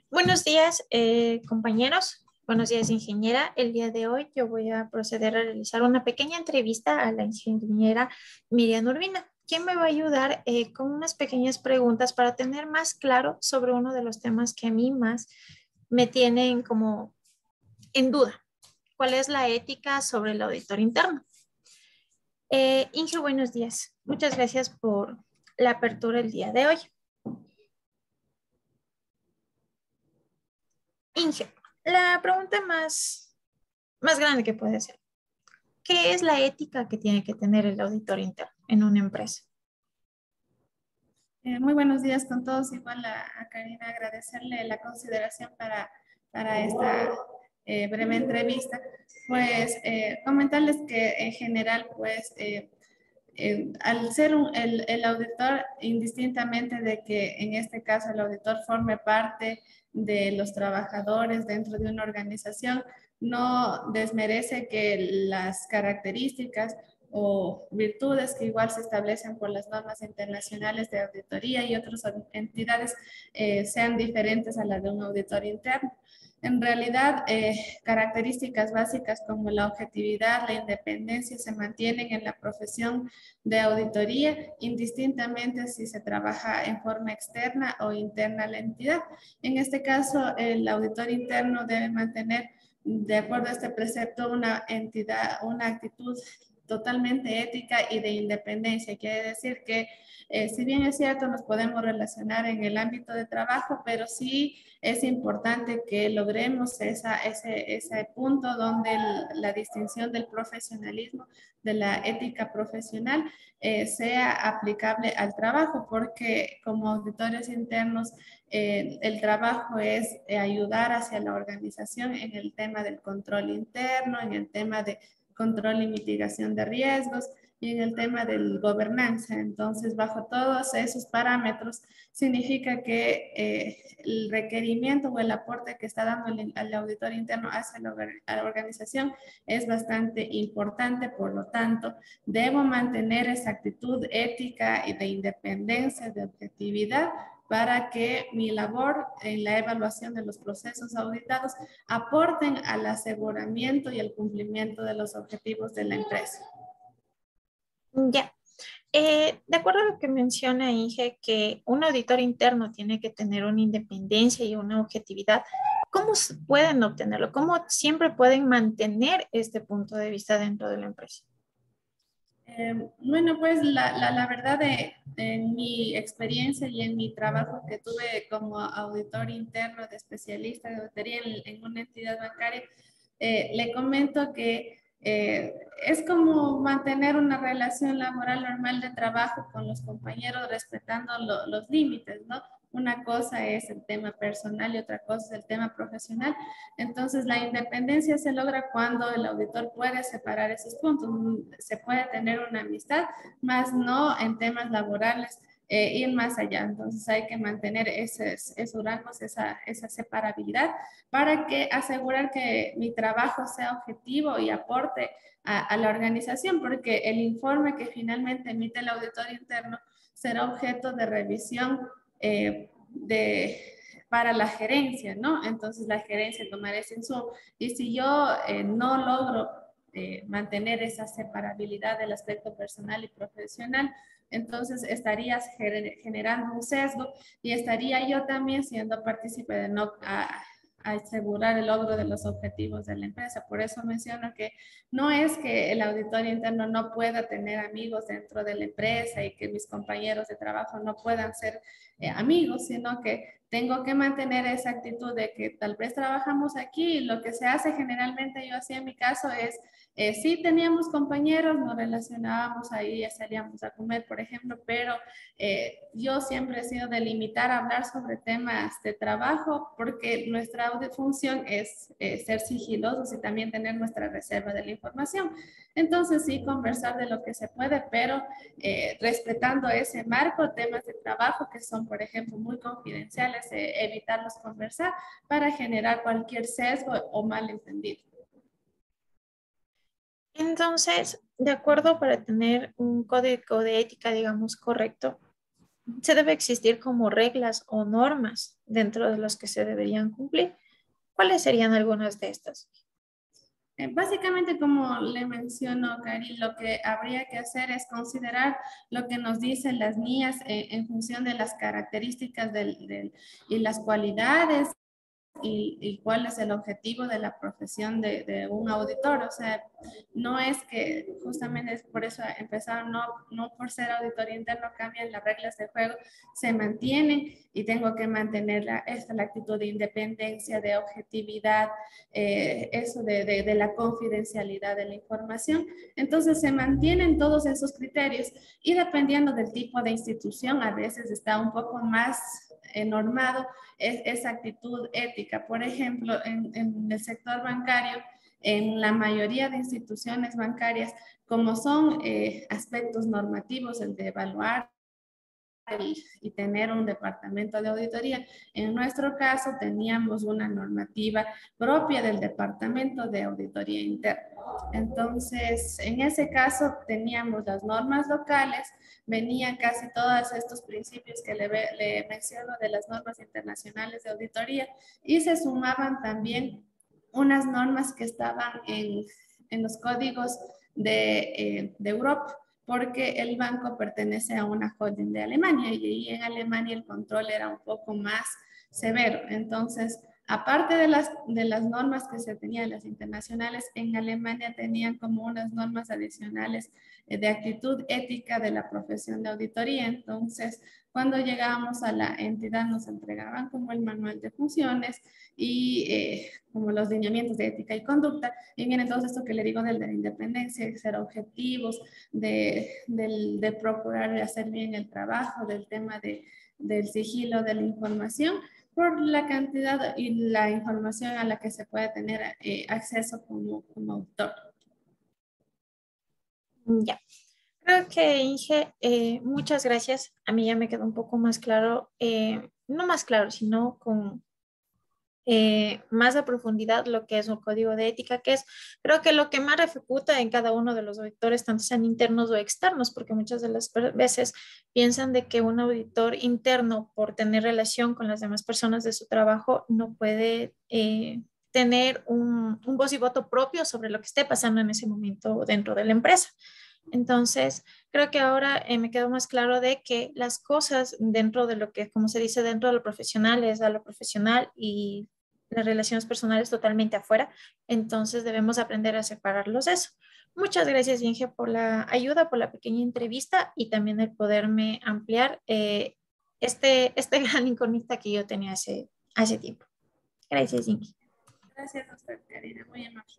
Buenos días, compañeros. Buenos días, ingeniera. El día de hoy yo voy a proceder a realizar una pequeña entrevista a la ingeniera Miriam Urbina, quien me va a ayudar con unas pequeñas preguntas para tener más claro sobre uno de los temas que a mí más me tienen como en duda. ¿Cuál es la ética sobre el auditor interno? Inge, buenos días. Muchas gracias por la apertura el día de hoy. Inge, la pregunta más grande que puede ser. ¿Qué es la ética que tiene que tener el auditor interno en una empresa? Muy buenos días con todos. Igual a Karina agradecerle la consideración para esta breve entrevista. Pues comentarles que en general, pues al ser el auditor, indistintamente de que en este caso el auditor forme parte de los trabajadores dentro de una organización, no desmerece que las características o virtudes que igual se establecen por las normas internacionales de auditoría y otras entidades sean diferentes a las de un auditor interno. En realidad, características básicas como la objetividad, la independencia se mantienen en la profesión de auditoría, indistintamente si se trabaja en forma externa o interna a la entidad. En este caso, el auditor interno debe mantener, de acuerdo a este precepto, una actitud totalmente ética y de independencia. Quiere decir que, si bien es cierto, nos podemos relacionar en el ámbito de trabajo, pero sí es importante que logremos ese punto donde la distinción del profesionalismo, de la ética profesional, sea aplicable al trabajo, porque como auditores internos, el trabajo es ayudar hacia la organización en el tema del control interno, en el tema de control y mitigación de riesgos y en el tema de gobernanza. Entonces, bajo todos esos parámetros, significa que el requerimiento o el aporte que está dando el auditor interno hacia la organización es bastante importante. Por lo tanto, debo mantener esa actitud ética y de independencia, de objetividad, para que mi labor en la evaluación de los procesos auditados aporten al aseguramiento y al cumplimiento de los objetivos de la empresa. Ya. De acuerdo a lo que menciona Inge, que un auditor interno tiene que tener una independencia y una objetividad, ¿cómo pueden obtenerlo? ¿Cómo siempre pueden mantener este punto de vista dentro de la empresa? Bueno, pues la verdad, en mi experiencia y en mi trabajo que tuve como auditor interno de especialista de auditoría en una entidad bancaria, le comento que es como mantener una relación laboral normal de trabajo con los compañeros, respetando los límites, ¿no? Una cosa es el tema personal y otra cosa es el tema profesional. Entonces, la independencia se logra cuando el auditor puede separar esos puntos. Se puede tener una amistad, más no en temas laborales, ir más allá. Entonces, hay que mantener esos rangos, esa separabilidad, para que asegurar que mi trabajo sea objetivo y aporte a la organización, porque el informe que finalmente emite el auditor interno será objeto de revisión para la gerencia, ¿no? Entonces la gerencia tomará ese insumo. Y si yo no logro mantener esa separabilidad del aspecto personal y profesional, entonces estarías generando un sesgo y estaría yo también siendo partícipe de no asegurar el logro de los objetivos de la empresa. Por eso menciono que no es que el auditor interno no pueda tener amigos dentro de la empresa y que mis compañeros de trabajo no puedan ser amigos, sino que tengo que mantener esa actitud de que tal vez trabajamos aquí y lo que se hace generalmente, yo hacía en mi caso es, sí teníamos compañeros, nos relacionábamos ahí, salíamos a comer, por ejemplo, pero yo siempre he sido de limitar a hablar sobre temas de trabajo, porque nuestra función es ser sigilosos y también tener nuestra reserva de la información. Entonces sí, conversar de lo que se puede, pero respetando ese marco, temas de trabajo que son, por ejemplo, muy confidenciales, evitarlos conversar para generar cualquier sesgo o malentendido. Entonces, de acuerdo para tener un código de ética, digamos, correcto, se debe existir como reglas o normas dentro de las que se deberían cumplir. ¿Cuáles serían algunas de estas? Básicamente, como le menciono, Cari, lo que habría que hacer es considerar lo que nos dicen las NIAs en función de las características y las cualidades y cuál es el objetivo de la profesión de un auditor. O sea, no es que justamente es por eso empezaron, no por ser auditor interno cambian las reglas de juego, se mantienen y tengo que mantener la actitud de independencia, de objetividad, eso de la confidencialidad de la información. Entonces se mantienen todos esos criterios y dependiendo del tipo de institución, a veces está un poco más normado esa actitud ética. Por ejemplo, en el sector bancario, en la mayoría de instituciones bancarias, como son aspectos normativos, el de evaluar y tener un departamento de auditoría. En nuestro caso teníamos una normativa propia del departamento de auditoría interna. Entonces, en ese caso teníamos las normas locales, venían casi todos estos principios que le menciono de las normas internacionales de auditoría y se sumaban también unas normas que estaban en los códigos de Europa porque el banco pertenece a una holding de Alemania y ahí en Alemania el control era un poco más severo. Entonces, aparte de las normas que se tenían, las internacionales, en Alemania tenían como unas normas adicionales de actitud ética de la profesión de auditoría. Entonces, cuando llegábamos a la entidad nos entregaban como el manual de funciones y como los lineamientos de ética y conducta. Y viene todo esto que le digo de la independencia, de ser objetivos, de procurar hacer bien el trabajo, del tema del sigilo de la información, por la cantidad y la información a la que se puede tener acceso como autor. Ya, creo que Inge, muchas gracias. A mí ya me quedó un poco más claro, no más claro, sino con más a profundidad lo que es un código de ética, que es creo que lo que más repercuta en cada uno de los auditores, tanto sean internos o externos, porque muchas de las veces piensan de que un auditor interno, por tener relación con las demás personas de su trabajo, no puede tener un voz y voto propio sobre lo que esté pasando en ese momento dentro de la empresa. Entonces, creo que ahora me quedó más claro de que las cosas dentro de lo que, como se dice, dentro de lo profesional es a lo profesional y las relaciones personales totalmente afuera. Entonces, debemos aprender a separarlos de eso. Muchas gracias, Inge, por la ayuda, por la pequeña entrevista y también el poderme ampliar este gran incógnita que yo tenía hace tiempo. Gracias, Inge. Gracias a usted, Karina, muy amable.